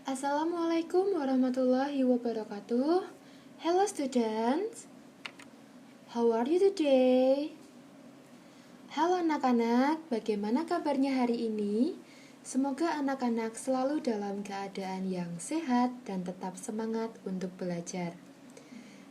Assalamualaikum warahmatullahi wabarakatuh. Hello students, how are you today? Halo anak-anak, bagaimana kabarnya hari ini? Semoga anak-anak selalu dalam keadaan yang sehat dan tetap semangat untuk belajar.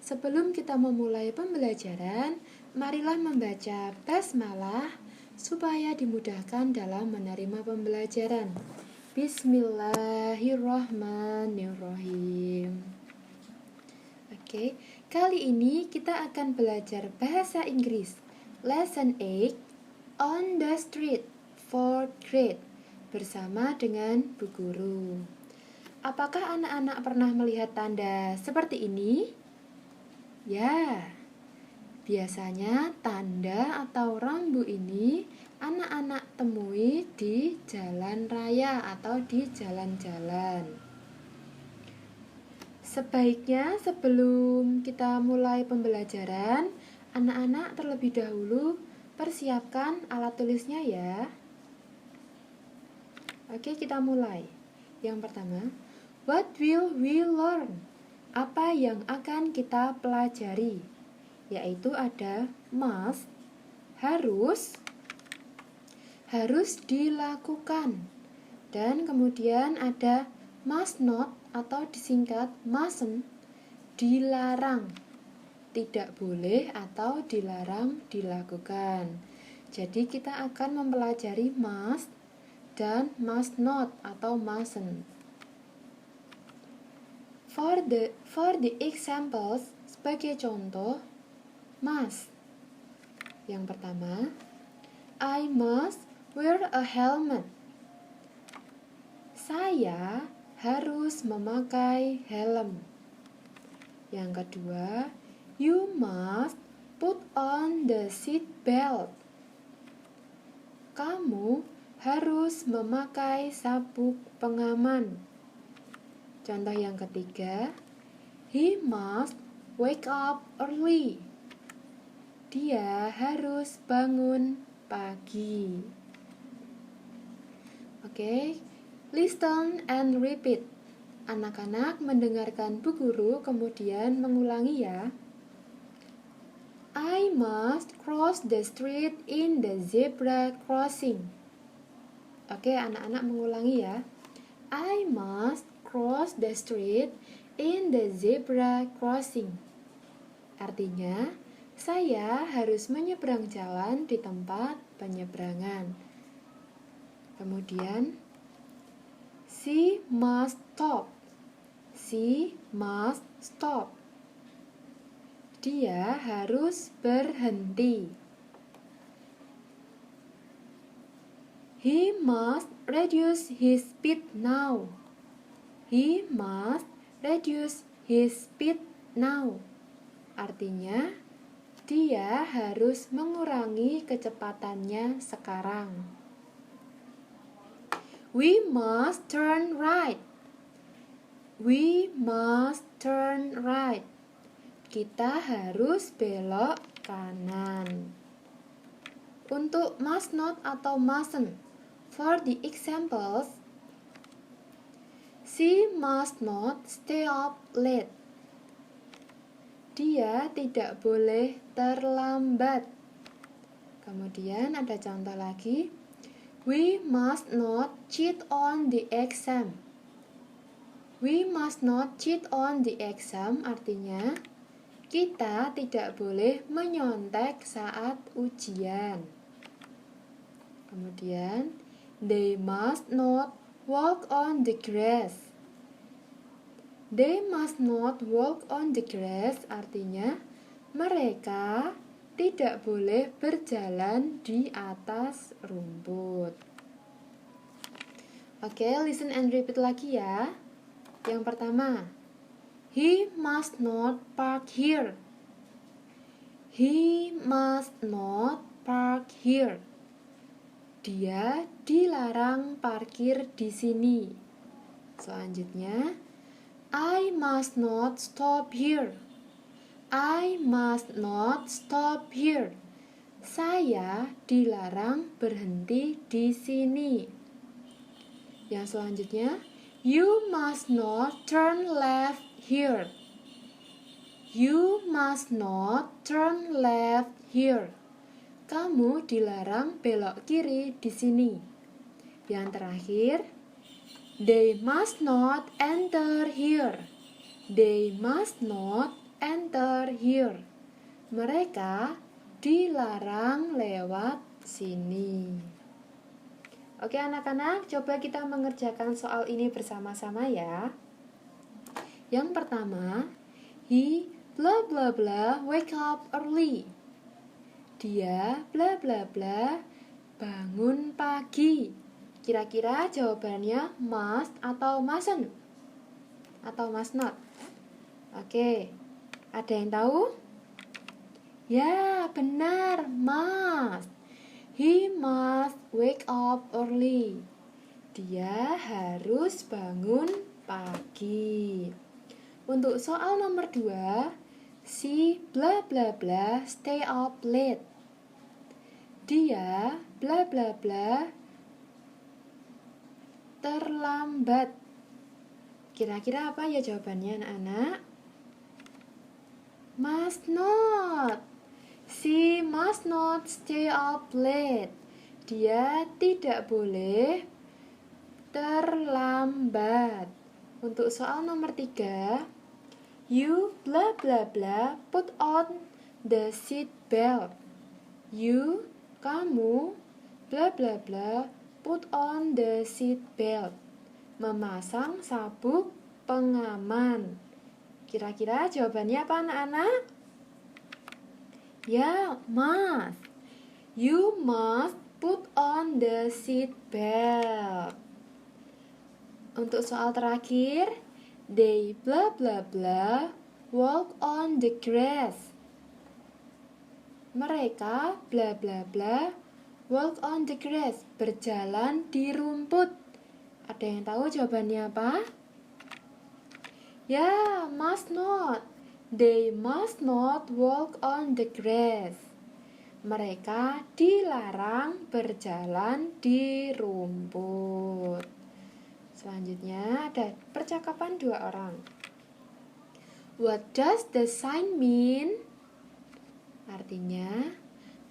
Sebelum kita memulai pembelajaran, marilah membaca basmalah supaya dimudahkan dalam menerima pembelajaran. Bismillahirrahmanirrahim. Oke, kali ini kita akan belajar bahasa Inggris. Lesson 8 On the Street 4th grade bersama dengan Bu Guru. Apakah anak-anak pernah melihat tanda seperti ini? Ya, biasanya tanda atau rambu ini anak-anak temui di jalan raya atau di jalan-jalan. Sebaiknya sebelum kita mulai pembelajaran, anak-anak terlebih dahulu persiapkan alat tulisnya ya. Oke, kita mulai. Yang pertama, what will we learn? Apa yang akan kita pelajari? Yaitu ada must, harus dilakukan, dan kemudian ada must not atau disingkat mustn't, dilarang, tidak boleh atau dilarang dilakukan. Jadi kita akan mempelajari must dan must not atau mustn't. For the examples, sebagai contoh, must. Yang pertama, I must wear a helmet. Saya harus memakai helm. Yang kedua, you must put on the seat belt. Kamu harus memakai sabuk pengaman. Contoh yang ketiga, he must wake up early. Dia harus bangun pagi. Oke, listen and repeat. Anak-anak mendengarkan Bu Guru kemudian mengulangi ya. I must cross the street in the zebra crossing. Oke, anak-anak mengulangi ya. I must cross the street in the zebra crossing. Artinya, saya harus menyeberang jalan di tempat penyeberangan. Kemudian, she must stop. She must stop. Dia harus berhenti. He must reduce his speed now. He must reduce his speed now. Artinya, dia harus mengurangi kecepatannya sekarang. We must turn right. We must turn right. Kita harus belok kanan. Untuk must not atau mustn't, for the examples, she must not stay up late. Dia tidak boleh terlambat. Kemudian ada contoh lagi. We must not cheat on the exam. We must not cheat on the exam artinya kita tidak boleh menyontek saat ujian. Kemudian they must not walk on the grass. They must not walk on the grass artinya mereka tidak boleh berjalan di atas rumput. Oke, listen and repeat lagi ya. Yang pertama, he must not park here. He must not park here. Dia dilarang parkir di sini. Selanjutnya, I must not stop here. I must not stop here. Saya dilarang berhenti di sini. Yang selanjutnya, You must not turn left here. You must not turn left here. Kamu dilarang belok kiri di sini. Yang terakhir, they must not enter here. They must not enter here. Mereka dilarang lewat sini. Oke anak-anak, coba kita mengerjakan soal ini bersama-sama ya. Yang pertama, he blah blah blah wake up early. Dia bla bla bla bangun pagi. Kira-kira jawabannya must atau mustn't? Atau must not? Oke, ada yang tahu? Ya, benar, must. He must wake up early. Dia harus bangun pagi. Untuk soal nomor 2, si bla bla bla stay up late. Dia bla bla bla terlambat. Kira-kira apa ya jawabannya anak-anak? Must not. She must not stay up late. Dia tidak boleh terlambat. Untuk soal nomor 3, you bla bla bla put on the seat belt. You, kamu, bla bla bla put on the seat belt. Memasang sabuk pengaman. Kira-kira jawabannya apa anak-anak? Ya, must. You must put on the seat belt. Untuk soal terakhir, they bla bla bla walk on the grass. Mereka bla bla bla walk on the grass, berjalan di rumput. Ada yang tahu jawabannya apa? Ya, must not. They must not walk on the grass. Mereka dilarang berjalan di rumput. Selanjutnya ada percakapan 2 orang. What does the sign mean? Artinya,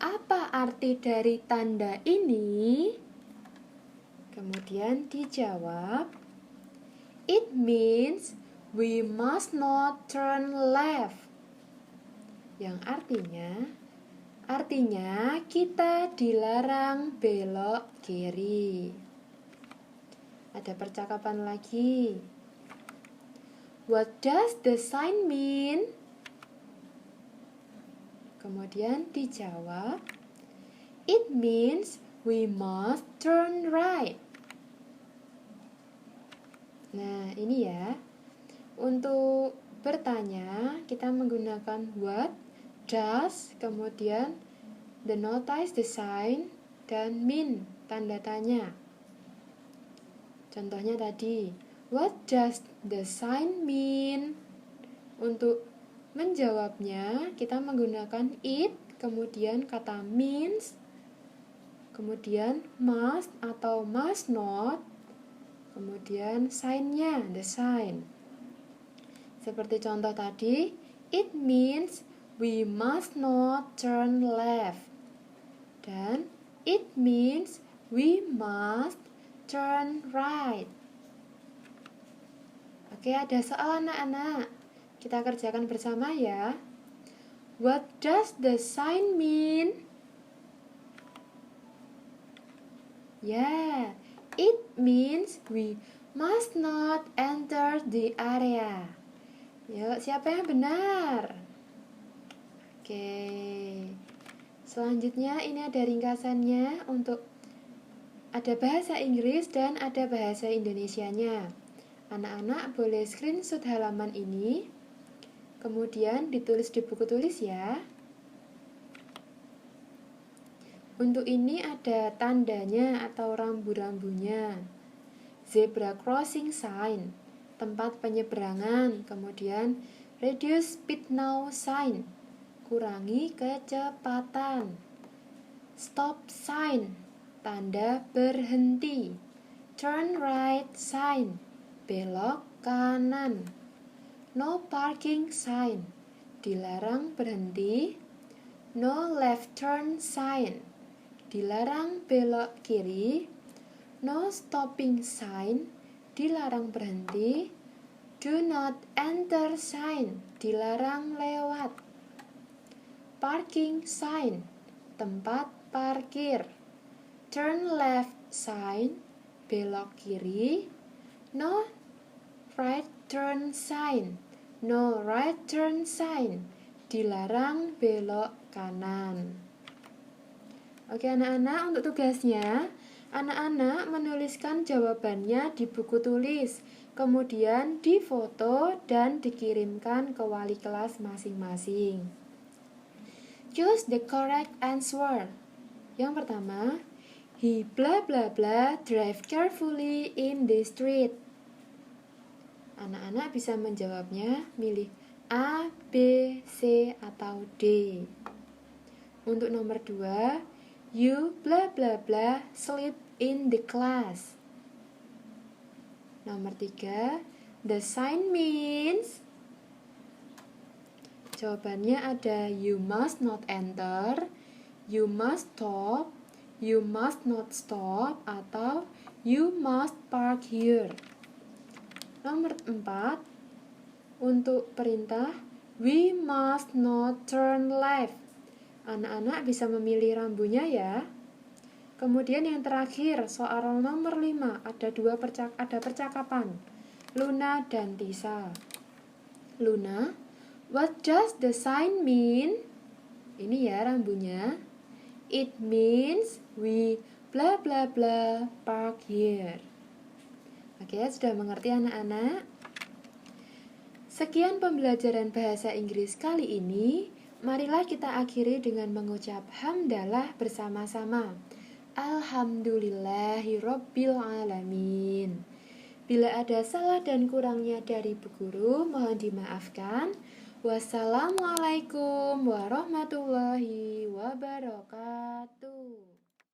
apa arti dari tanda ini? Kemudian dijawab, it means we must not turn left. Yang artinya kita dilarang belok kiri. Ada percakapan lagi. What does the sign mean? Kemudian dijawab, it means we must turn right. Nah, ini ya. Untuk bertanya, kita menggunakan what, does, kemudian the notice, the sign, dan mean, tanda tanya. Contohnya tadi, what does the sign mean? Untuk menjawabnya, kita menggunakan it, kemudian kata means, kemudian must atau must not, kemudian sign-nya, the sign. Seperti contoh tadi, it means we must not turn left. Dan it means we must turn right. Oke, ada soal anak-anak. Kita kerjakan bersama ya. What does the sign mean? Ya, it means we must not enter the area. Yuk, siapa yang benar? Oke. Selanjutnya ini ada ringkasannya untuk ada bahasa Inggris dan ada bahasa Indonesianya. Anak-anak boleh screenshot halaman ini, kemudian ditulis di buku tulis ya. Untuk ini ada tandanya atau rambu-rambunya. Zebra crossing sign, tempat penyeberangan, kemudian reduce speed now sign, kurangi kecepatan. Stop sign, tanda berhenti. Turn right sign, belok kanan. No parking sign, dilarang berhenti. No left turn sign, dilarang belok kiri. No stopping sign, dilarang berhenti. Do not enter sign, dilarang lewat. Parking sign, tempat parkir. Turn left sign, belok kiri. No right turn sign, no right turn sign, dilarang belok kanan. Oke anak-anak, untuk tugasnya, anak-anak menuliskan jawabannya di buku tulis, kemudian difoto dan dikirimkan ke wali kelas masing-masing. Choose the correct answer. Yang pertama, he blah blah blah drive carefully in the street. Anak-anak bisa menjawabnya milih A, B, C, atau D. Untuk nomor 2, you blah blah blah sleep in the class. Nomor 3, the sign means. Jawabannya ada you must not enter, you must stop, you must not stop, atau you must park here. Nomor 4, untuk perintah we must not turn left. Anak-anak bisa memilih rambunya ya. Kemudian yang terakhir, soal nomor 5, ada percakapan Luna dan Tisa. Luna, what does the sign mean? Ini ya rambunya. It means we blah blah blah park here. Oke, sudah mengerti anak-anak? Sekian pembelajaran bahasa Inggris kali ini. Marilah kita akhiri dengan mengucap hamdalah bersama-sama. Alhamdulillahirabbil alamin. Bila ada salah dan kurangnya dari Bu Guru, mohon dimaafkan. Wassalamualaikum warahmatullahi wabarakatuh.